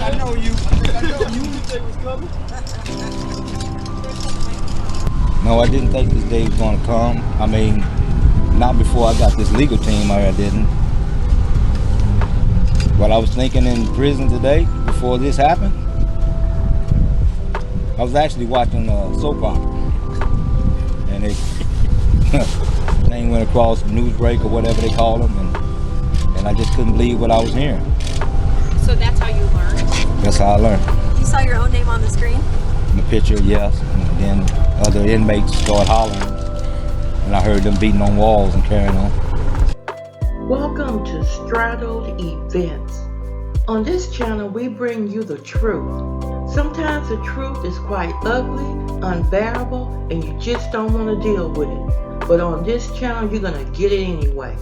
I know you. I know you. You think was coming? No, I didn't think this day was going to come. I mean, not before I got this legal team. I didn't. But I was thinking in prison today, before this happened, I was actually watching a soap opera. And it thing went across news break or whatever they call them, and I just couldn't believe what I was hearing. So that's how you learned? That's how I learned. You saw your own name on the screen? In the picture, yes. And then other inmates started hollering, and I heard them beating on walls and carrying on. Welcome to Straddled Events. On this channel, we bring you the truth. Sometimes the truth is quite ugly, unbearable, and you just don't want to deal with it. But on this channel, you're going to get it anyway.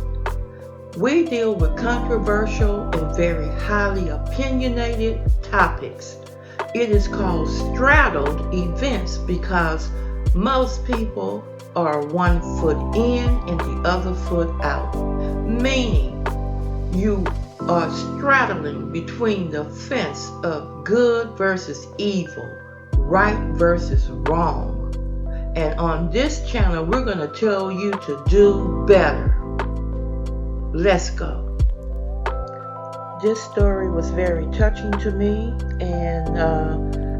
We deal with controversial and very highly opinionated topics. It is called Straddled Events because most people are one foot in and the other foot out. Meaning, you are straddling between the fence of good versus evil, right versus wrong. And on this channel, we're going to tell you to do better. Let's go. This story was very touching to me, and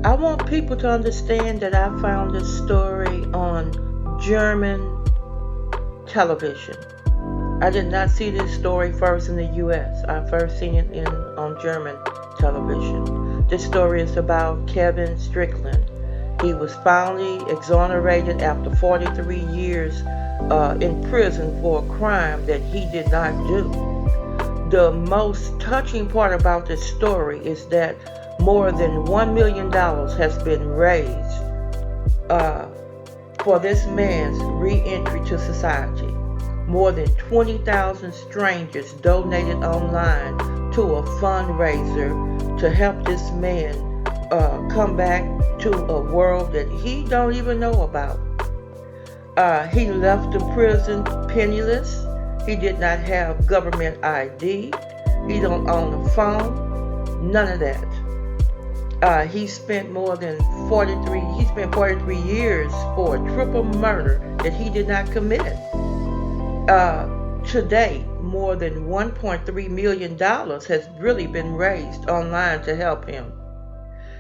I want people to understand that I found this story on German television. I did not see this story first in the U.S. I first seen it on German television. This story is about Kevin Strickland. He was finally exonerated after 43 years in prison for a crime that he did not do. The most touching part about this story is that more than $1 million has been raised for this man's re-entry to society. More than 20,000 strangers donated online to a fundraiser to help this man come back to a world that he don't even know about. He left the prison penniless. He did not have government ID. He don't own a phone. None of that. He spent 43 years for a triple murder that he did not commit. Today, more than $1.3 million has really been raised online to help him.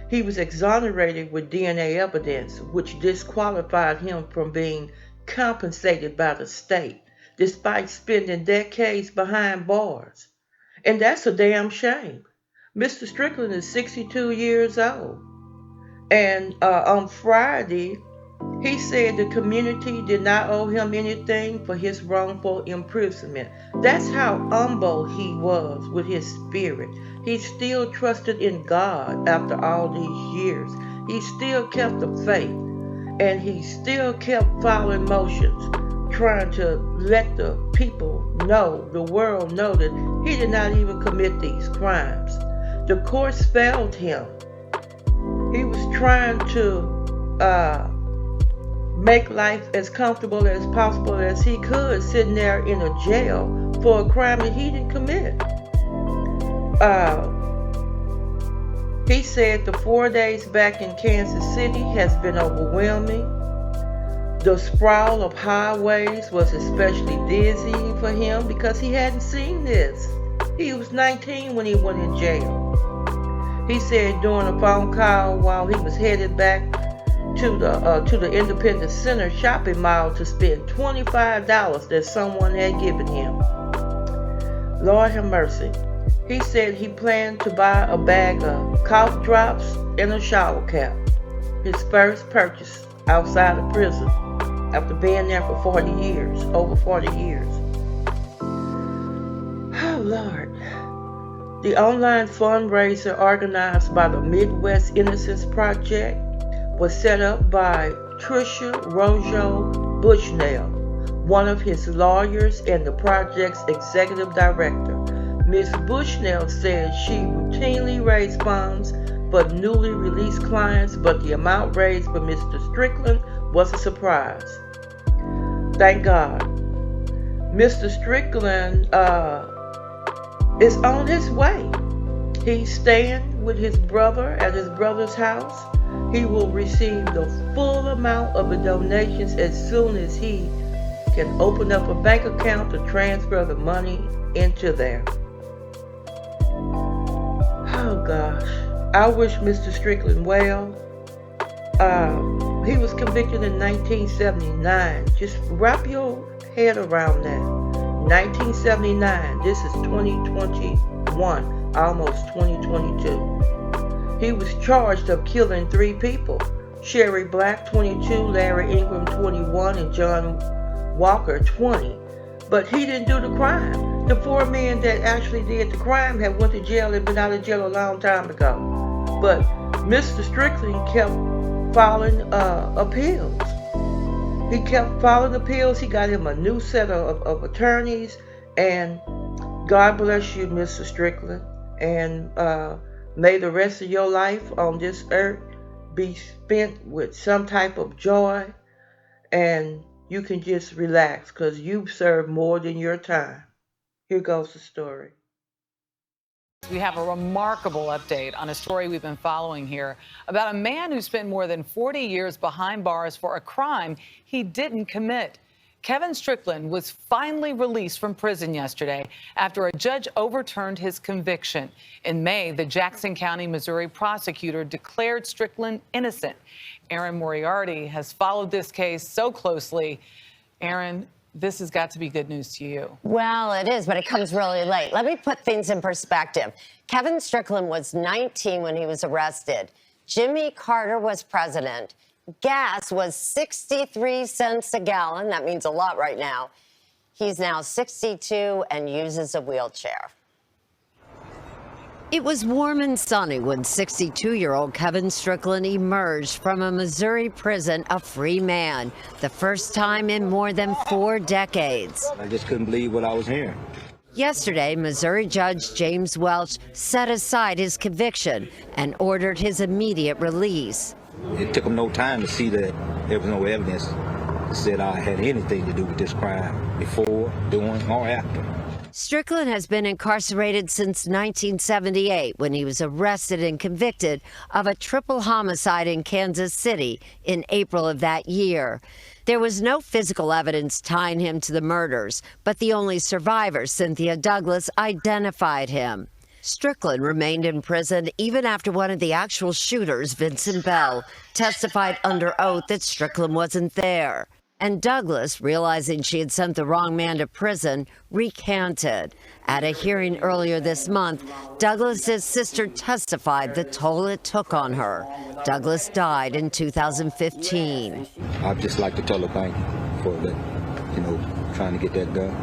He was exonerated with DNA evidence, which disqualified him from being compensated by the state, despite spending decades behind bars. And that's a damn shame. Mr. Strickland is 62 years old. And on Friday, he said the community did not owe him anything for his wrongful imprisonment. That's how humble he was with his spirit. He still trusted in God after all these years. He still kept the faith. And he still kept following motions, trying to let the people know, the world know that he did not even commit these crimes. The courts failed him. He was trying to make life as comfortable as possible as he could, sitting there in a jail for a crime that he didn't commit. He said the 4 days back in Kansas City has been overwhelming. The sprawl of highways was especially dizzying for him because he hadn't seen this. He was 19 when he went in jail. He said during a phone call while he was headed back to the Independence Center shopping mall to spend $25 that someone had given him. Lord have mercy. He said he planned to buy a bag of cough drops and a shower cap. His first purchase outside of prison after being there for 40 years, over 40 years. Oh, Lord. The online fundraiser organized by the Midwest Innocence Project was set up by Tricia Rojo Bushnell, one of his lawyers and the project's executive director. Ms. Bushnell said she routinely raised funds for newly released clients, but the amount raised for Mr. Strickland was a surprise. Thank God. Mr. Strickland is on his way. He's staying with his brother at his brother's house, he will receive the full amount of the donations as soon as he can open up a bank account to transfer the money into there. Oh gosh, I wish Mr. Strickland well. He was convicted in 1979. Just wrap your head around that. 1979, this is 2021, almost 2022. He was charged of killing 3 people. Sherry Black, 22, Larry Ingram, 21, and John Walker, 20. But he didn't do the crime. The 4 men that actually did the crime have went to jail and been out of jail a long time ago. But Mr. Strickland kept filing appeals. He kept filing appeals. He got him a new set of attorneys. And God bless you, Mr. Strickland. And may the rest of your life on this earth be spent with some type of joy. And you can just relax because you've served more than your time. Here goes the story. We have a remarkable update on a story we've been following here about a man who spent more than 40 years behind bars for a crime he didn't commit. Kevin Strickland was finally released from prison yesterday after a judge overturned his conviction. In May, the Jackson County, Missouri prosecutor declared Strickland innocent. Aaron Moriarty has followed this case so closely. Aaron, this has got to be good news to you. Well, it is, but it comes really late. Let me put things in perspective. Kevin Strickland was 19 when he was arrested. Jimmy Carter was president. Gas was 63 cents a gallon. That means a lot right now. He's now 62 and uses a wheelchair. It was warm and sunny when 62-year-old Kevin Strickland emerged from a Missouri prison a free man, the first time in more than 4 decades. I just couldn't believe what I was hearing. Yesterday, Missouri Judge James Welch set aside his conviction and ordered his immediate release. It took him no time to see that there was no evidence that said I had anything to do with this crime before, during, or after. Strickland has been incarcerated since 1978 when he was arrested and convicted of a triple homicide in Kansas City in April of that year. There was no physical evidence tying him to the murders, but the only survivor, Cynthia Douglas, identified him. Strickland remained in prison even after one of the actual shooters, Vincent Bell, testified under oath that Strickland wasn't there. And Douglas, realizing she had sent the wrong man to prison, recanted. At a hearing earlier this month, Douglas's sister testified the toll it took on her. Douglas died in 2015. I'd just like to tell her thank you for that, trying to get that done.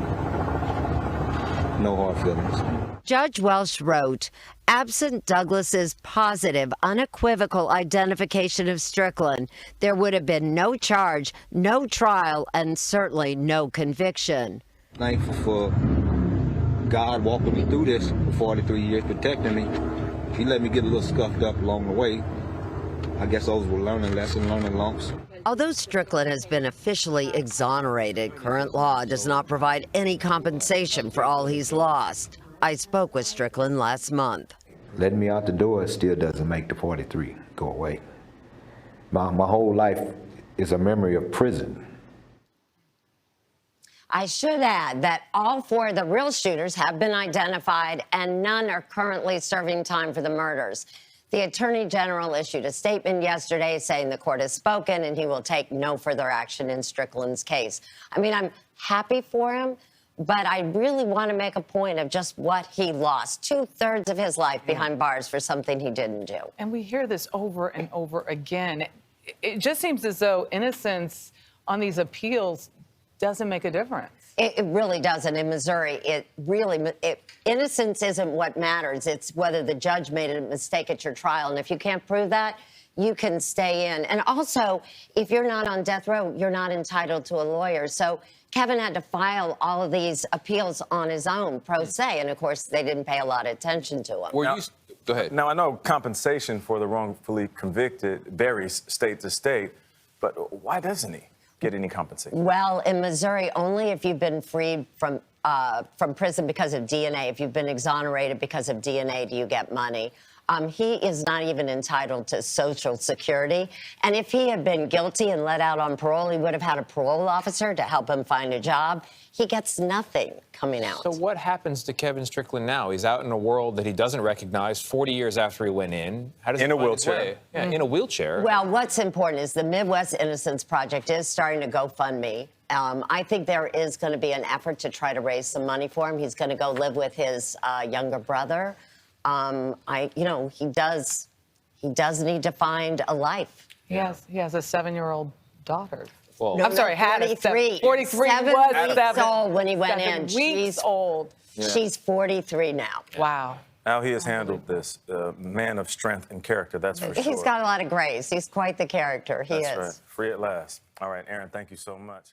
No hard feelings. Judge Welch wrote, absent Douglas's positive, unequivocal identification of Strickland, there would have been no charge, no trial, and certainly no conviction. Thankful for God walking me through this for 43 years, protecting me. He let me get a little scuffed up along the way. I guess those were learning lessons, learning lumps. Although Strickland has been officially exonerated, current law does not provide any compensation for all he's lost. I spoke with Strickland last month. Letting me out the door still doesn't make the 43 go away. My whole life is a memory of prison. I should add that all 4 of the real shooters have been identified and none are currently serving time for the murders. The Attorney General issued a statement yesterday saying the court has spoken and he will take no further action in Strickland's case. I mean, I'm happy for him, but I really want to make a point of just what he lost. 2/3 of his life behind bars for something he didn't do. And we hear this over and over again. It just seems as though innocence on these appeals doesn't make a difference. It really doesn't. In Missouri, innocence isn't what matters. It's whether the judge made a mistake at your trial. And if you can't prove that, you can stay in. And also, if you're not on death row, you're not entitled to a lawyer. So Kevin had to file all of these appeals on his own, pro se. And of course, they didn't pay a lot of attention to him. Go ahead. Now, I know compensation for the wrongfully convicted varies state to state, but why doesn't he get any compensation? Well, in Missouri, only if you've been freed from prison because of DNA. If you've been exonerated because of DNA, do you get money. He is not even entitled to Social Security. And if he had been guilty and let out on parole, he would have had a parole officer to help him find a job. He gets nothing coming out. So what happens to Kevin Strickland now? He's out in a world that he doesn't recognize 40 years after he went in. How does he In a find his wheelchair. way? Yeah, in a wheelchair. Well, what's important is the Midwest Innocence Project is starting to GoFundMe. I think there is going to be an effort to try to raise some money for him. He's going to go live with his younger brother. He does need to find a life. He has a 7-year-old daughter. Well, No, I'm sorry, had a 43. 43 7 was weeks 7 old when he went 7 in. weeks old. She's 43 now. Wow. How he has handled this, man of strength and character, that's for sure. He's got a lot of grace. He's quite the character. He That's is. right. Free at last. All right, Aaron, thank you so much.